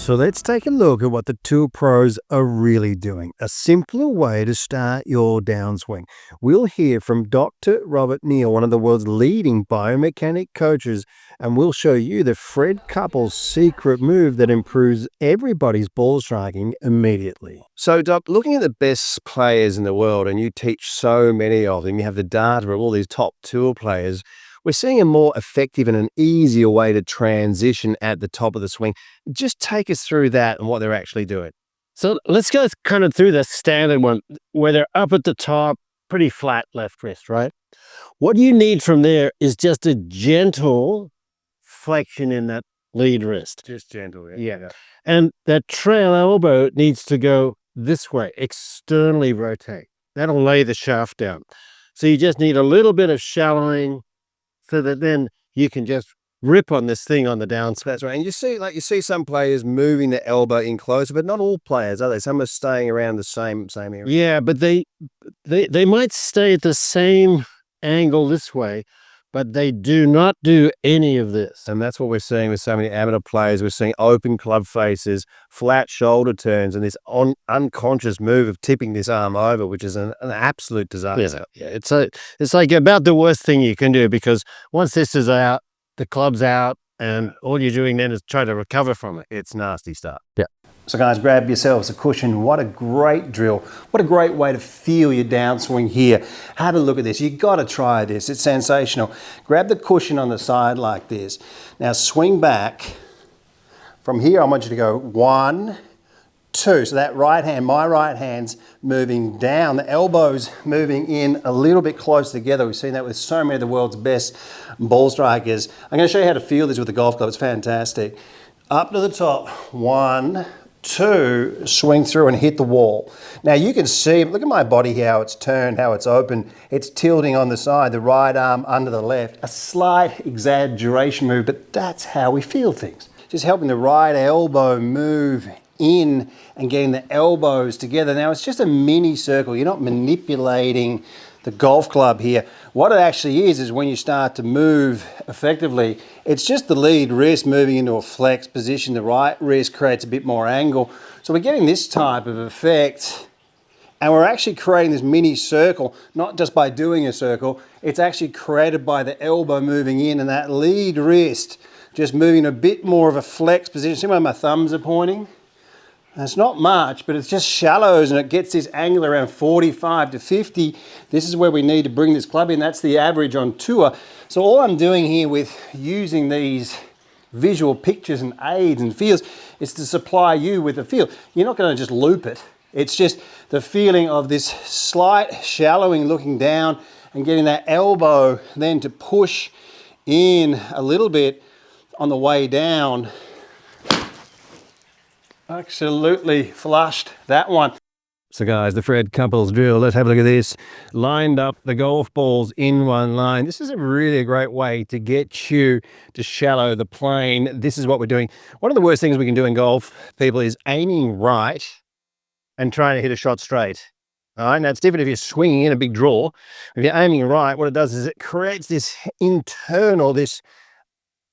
So let's take a look at what the two pros are really doing. A simpler way to start your downswing. We'll hear from Dr. Robert Neal, one of the world's leading biomechanic coaches, and we'll show you the Fred Couples secret move that improves everybody's ball striking immediately. So, Doc, looking at the best players in the world, and you teach so many of them, you have the data of all these top tour players, we're seeing a more effective and an easier way to transition at the top of the swing. Just take us through that and what they're actually doing. So let's go kind of through the standard one where they're up at the top, pretty flat left wrist, right? What you need from there is just a gentle flexion in that lead wrist. Just gentle, yeah. And that trail elbow needs to go this way, externally rotate. That'll lay the shaft down. So you just need a little bit of shallowing so that then you can just rip on this thing on the downswing. That's right. And you see some players moving the elbow in closer, but not all players, are they? Some are staying around the same area. Yeah, but they might stay at the same angle this way, but they do not do any of this. And that's what we're seeing with so many amateur players. We're seeing open club faces, flat shoulder turns, and this unconscious move of tipping this arm over, which is an absolute disaster. Yeah, it's like about the worst thing you can do, because once this is out, the club's out, and all you're doing then is try to recover from it. It's nasty stuff. Yeah. So guys, grab yourselves a cushion. What a great drill. What a great way to feel your downswing here. Have a look at this. You got to try this. It's sensational. Grab the cushion on the side like this. Now swing back. From here, I want you to go 1, 2. So that right hand, my right hand's moving down. The elbows moving in a little bit close together. We've seen that with so many of the world's best ball strikers. I'm going to show you how to feel this with the golf club. It's fantastic. Up to the top. 1, 2, swing through and hit the wall. Now you can see, look at my body, how it's turned, how it's open. It's tilting on the side, the right arm under the left. A slight exaggeration move, but that's how we feel things. Just helping the right elbow move in and getting the elbows together. Now it's just a mini circle. You're not manipulating the golf club here. What it actually is when you start to move effectively, it's just the lead wrist moving into a flex position. The right wrist creates a bit more angle. So we're getting this type of effect, and we're actually creating this mini circle, not just by doing a circle, it's actually created by the elbow moving in and that lead wrist just moving a bit more of a flex position. See where my thumbs are pointing? And it's not much, but it's just shallows, and it gets this angle around 45 to 50. This is where we need to bring this club in. That's the average on tour. So all I'm doing here with using these visual pictures and aids and feels is to supply you with a feel. You're not going to just loop it. It's just the feeling of this slight shallowing, looking down and getting that elbow then to push in a little bit on the way down. Absolutely flushed that one. So guys, the Fred Couples drill, let's have a look at this. Lined up the golf balls in one line. This is a great way to get you to shallow the plane. This is what we're doing. One of the worst things we can do in golf, people, is aiming right and trying to hit a shot straight. All right, now it's different if you're swinging in a big draw. If you're aiming right, what it does is it creates this internal, this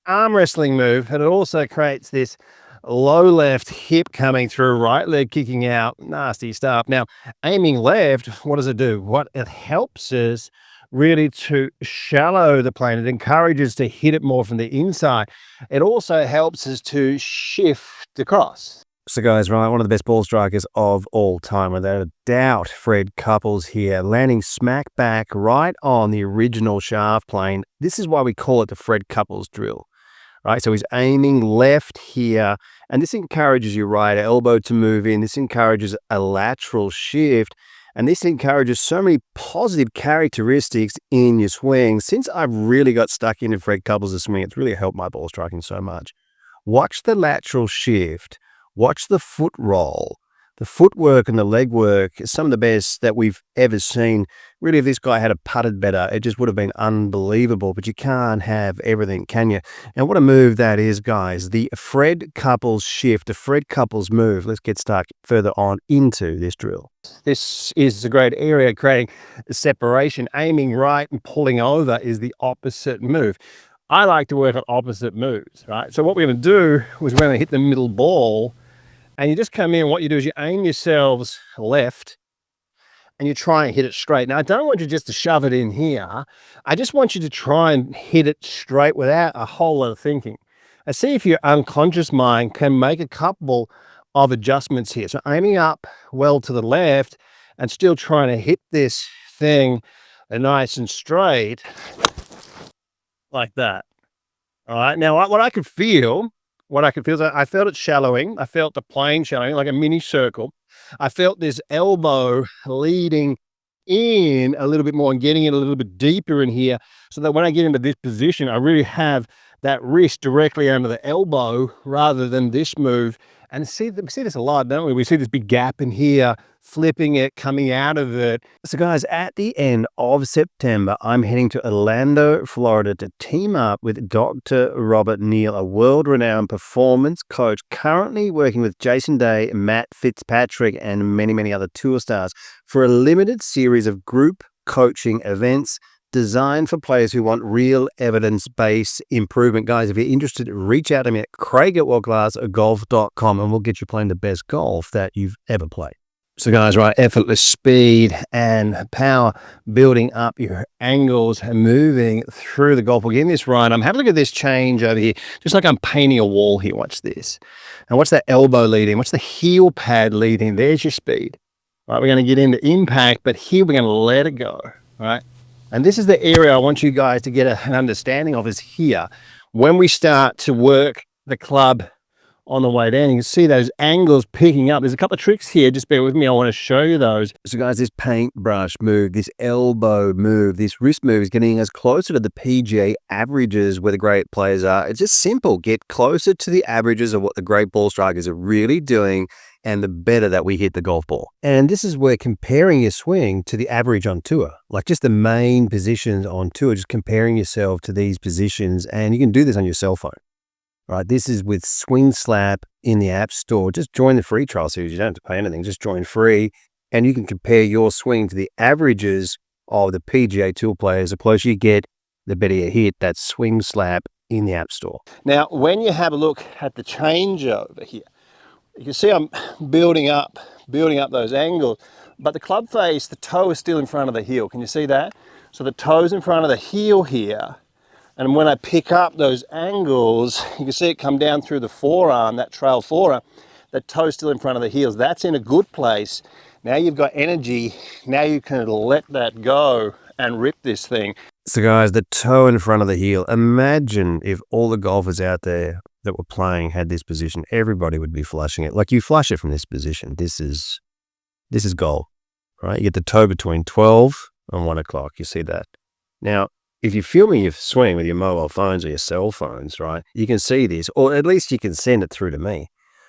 arm wrestling move, and it also creates this low left hip coming through, right leg kicking out, nasty stuff. Now, aiming left, what does it do? What it helps is really to shallow the plane. It encourages to hit it more from the inside. It also helps us to shift across. So guys, right, one of the best ball strikers of all time, without a doubt, Fred Couples here, landing smack back right on the original shaft plane. This is why we call it the Fred Couples drill. Right, so he's aiming left here, and this encourages your right elbow to move in. This encourages a lateral shift, and this encourages so many positive characteristics in your swing. Since I've really got stuck into Fred Couples' swing, it's really helped my ball striking so much. Watch the lateral shift. Watch the foot roll. The footwork and the leg work is some of the best that we've ever seen. Really, if this guy had putted better, it just would have been unbelievable. But you can't have everything, can you? And what a move that is, guys. The Fred Couples shift, the Fred Couples move. Let's get stuck further on into this drill. This is a great area, creating separation. Aiming right and pulling over is the opposite move. I like to work on opposite moves, right? So what we're going to do is we're going to hit the middle ball And you just come in, what you do is you aim yourselves left and you try and hit it straight. Now, I don't want you just to shove it in here. I just want you to try and hit it straight without a whole lot of thinking. And see if your unconscious mind can make a couple of adjustments here. So aiming up well to the left and still trying to hit this thing nice and straight like that. All right. Now, what I could feel is I felt it shallowing. I felt the plane shallowing like a mini circle. I felt this elbow leading in a little bit more and getting it a little bit deeper in here so that when I get into this position, I really have that wrist directly under the elbow rather than this move. And we see this a lot, don't we? We see this big gap in here, flipping it, coming out of it. So guys, at the end of September, I'm heading to Orlando, Florida to team up with Dr. Robert Neal, a world-renowned performance coach currently working with Jason Day, Matt Fitzpatrick, and many, many other tour stars for a limited series of group coaching events designed for players who want real evidence-based improvement. Guys, if you're interested, reach out to me at craig@worldclassgolf.com and we'll get you playing the best golf that you've ever played. So guys, right, effortless speed and power, building up your angles and moving through the golf. We're getting this right. I'm having a look at this change over here, just like I'm painting a wall here. Watch this. And what's that elbow leading? What's the heel pad leading? There's your speed. All right, we're going to get into impact, but here we're going to let it go. All right. And this is the area I want you guys to get an understanding of is here. When we start to work the club on the way down, you can see those angles picking up. There's a couple of tricks here. Just bear with me. I want to show you those. So guys, this paintbrush move, this elbow move, this wrist move is getting us closer to the PGA averages where the great players are. It's just simple. Get closer to the averages of what the great ball strikers are really doing, and the better that we hit the golf ball. And this is where comparing your swing to the average on tour, like just the main positions on tour, just comparing yourself to these positions. And you can do this on your cell phone. Right, this is with SWINGSLAPP in the App Store. Just join the free trial series. You don't have to pay anything. Just join free, and you can compare your swing to the averages of the PGA Tour players. The closer you get, the better you hit. That's SWINGSLAPP in the App Store. Now, when you have a look at the changeover here, you can see I'm building up those angles, but the club face, the toe is still in front of the heel. Can you see that? So the toe's in front of the heel here. And when I pick up those angles, you can see it come down through the forearm, that trail forearm, the toe still in front of the heels. That's in a good place. Now you've got energy. Now you can let that go and rip this thing. So guys, the toe in front of the heel. Imagine if all the golfers out there that were playing had this position. Everybody would be flushing it. Like you flush it from this position. This is goal, right? You get the toe between 12 and 1 o'clock. You see that. Now, if you're filming your swing with your mobile phones or your cell phones, right, you can see this, or at least you can send it through to me.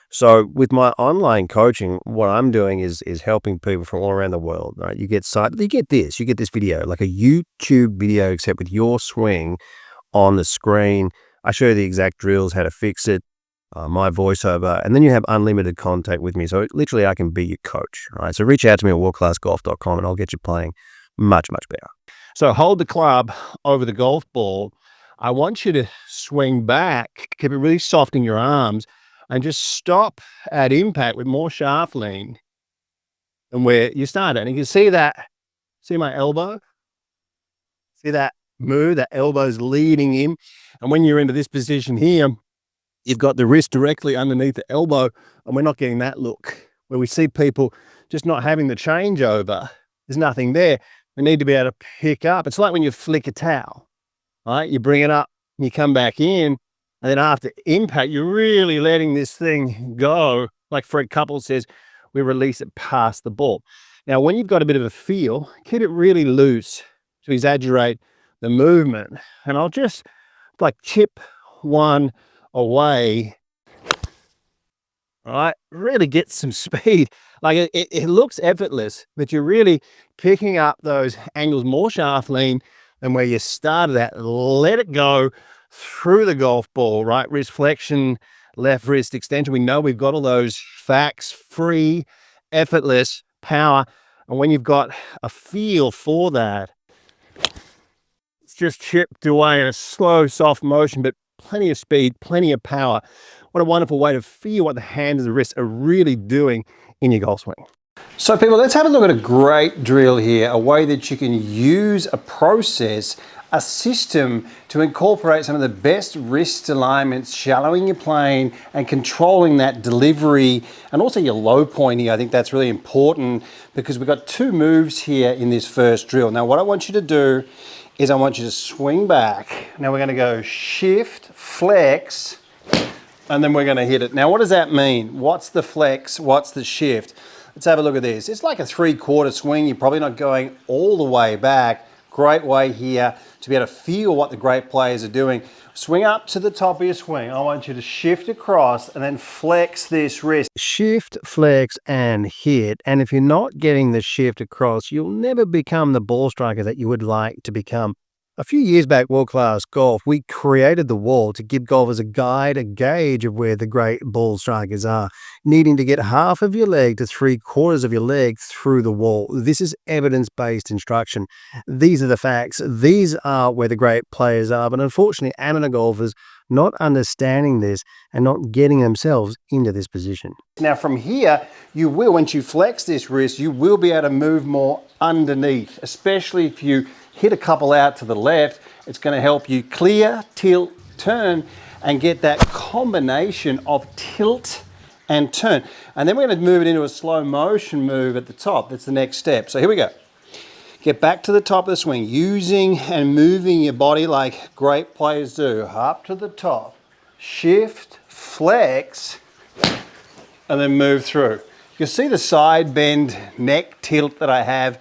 So with my online coaching, what I'm doing is helping people from all around the world, right? You get this video, like a YouTube video, except with your swing on the screen. I show you the exact drills, how to fix it, my voiceover, and then you have unlimited contact with me. So literally I can be your coach, right? So reach out to me at worldclassgolf.com and I'll get you playing much, much better. So hold the club over the golf ball. I want you to swing back, keep it really soft in your arms, and just stop at impact with more shaft lean than where you started. And you can see that, see my elbow? See that move, that elbow's leading in. And when you're into this position here, you've got the wrist directly underneath the elbow, and we're not getting that look where we see people just not having the changeover. There's nothing there. We need to be able to pick up. It's like when you flick a towel, right? You bring it up, and you come back in, and then after impact, you're really letting this thing go. Like Fred Couples says, we release it past the ball. Now, when you've got a bit of a feel, keep it really loose to exaggerate the movement. And I'll just like chip one away. All right, really get some speed. Like it looks effortless, but you're really picking up those angles more shaft lean than where you started at. Let it go through the golf ball, right? Wrist flexion, left wrist extension. We know we've got all those facts, free, effortless power. And when you've got a feel for that, it's just chipped away in a slow, soft motion, but plenty of speed, plenty of power. What a wonderful way to feel what the hands and the wrists are really doing in your golf swing. So people, let's have a look at a great drill here, a way that you can use a process, a system to incorporate some of the best wrist alignments, shallowing your plane and controlling that delivery and also your low point here. I think that's really important because we've got two moves here in this first drill. Now what I want you to do is I want you to swing back. Now we're going to go shift, flex, and then we're going to hit it. Now what does that mean? What's the flex? What's the shift? Let's have a look at this. It's like a 3/4 swing. You're probably not going all the way back. Great way here to be able to feel what the great players are doing. Swing up to the top of your swing. I want you to shift across and then flex this wrist. Shift, flex, and hit. And if you're not getting the shift across, you'll never become the ball striker that you would like to become. A few years back, World Class Golf, we created the wall to give golfers a guide, a gauge of where the great ball strikers are, needing to get half of your leg to 3/4 of your leg through the wall. This is evidence-based instruction. These are the facts. These are where the great players are. But unfortunately, amateur golfers not understanding this and not getting themselves into this position. Now from here, you will, once you flex this wrist, you will be able to move more underneath, especially if you hit a couple out to the left. It's going to help you clear, tilt, turn, and get that combination of tilt and turn. And then we're going to move it into a slow motion move at the top. That's the next step. So here we go. Get back to the top of the swing, using and moving your body like great players do. Up to the top, shift, flex, and then move through. You'll see the side bend neck tilt that I have.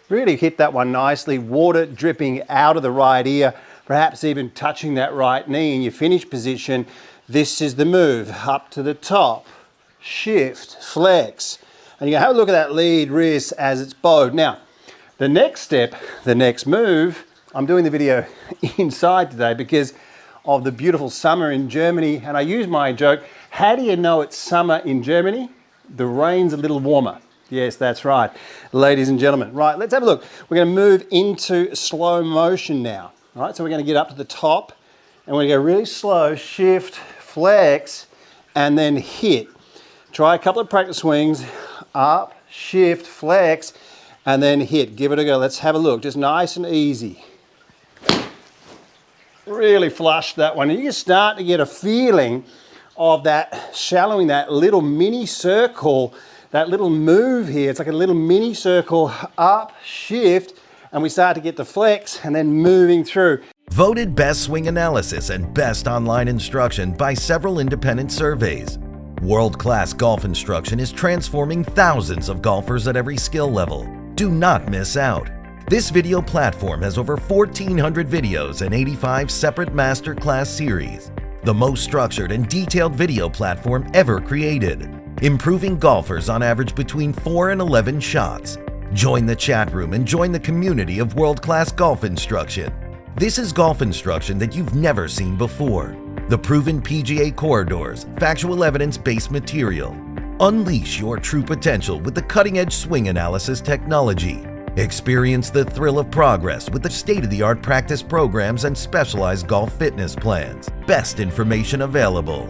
Really hit that one nicely. Water dripping out of the right ear, perhaps even touching that right knee in your finish position. This is the move. Up to the top, shift, flex. And you have a look at that lead wrist as it's bowed. Now, the next step, the next move, I'm doing the video inside today because of the beautiful summer in Germany. And I use my joke, how do you know it's summer in Germany? The rain's a little warmer. Yes, that's right, ladies and gentlemen. Right, let's have a look. We're going to move into slow motion now. All right, so we're going to get up to the top and we're going to go really slow, shift, flex, and then hit. Try a couple of practice swings, up, shift, flex, and then hit. Give it a go. Let's have a look. Just nice and easy. Really flush that one. And you start to get a feeling of that shallowing, that little mini circle, that little move here. It's like a little mini circle, up, shift, and we start to get the flex and then moving through. Voted Best Swing Analysis and Best Online Instruction by several independent surveys. World Class Golf Instruction is transforming thousands of golfers at every skill level. Do not miss out. This video platform has over 1,400 videos and 85 separate masterclass series. The most structured and detailed video platform ever created, improving golfers on average between 4 and 11 shots. Join the chat room and join the community of world-class golf instruction. This is golf instruction that you've never seen before. The proven PGA corridors, factual evidence-based material. Unleash your true potential with the cutting-edge swing analysis technology. Experience the thrill of progress with the state-of-the-art practice programs and specialized golf fitness plans. Best information available.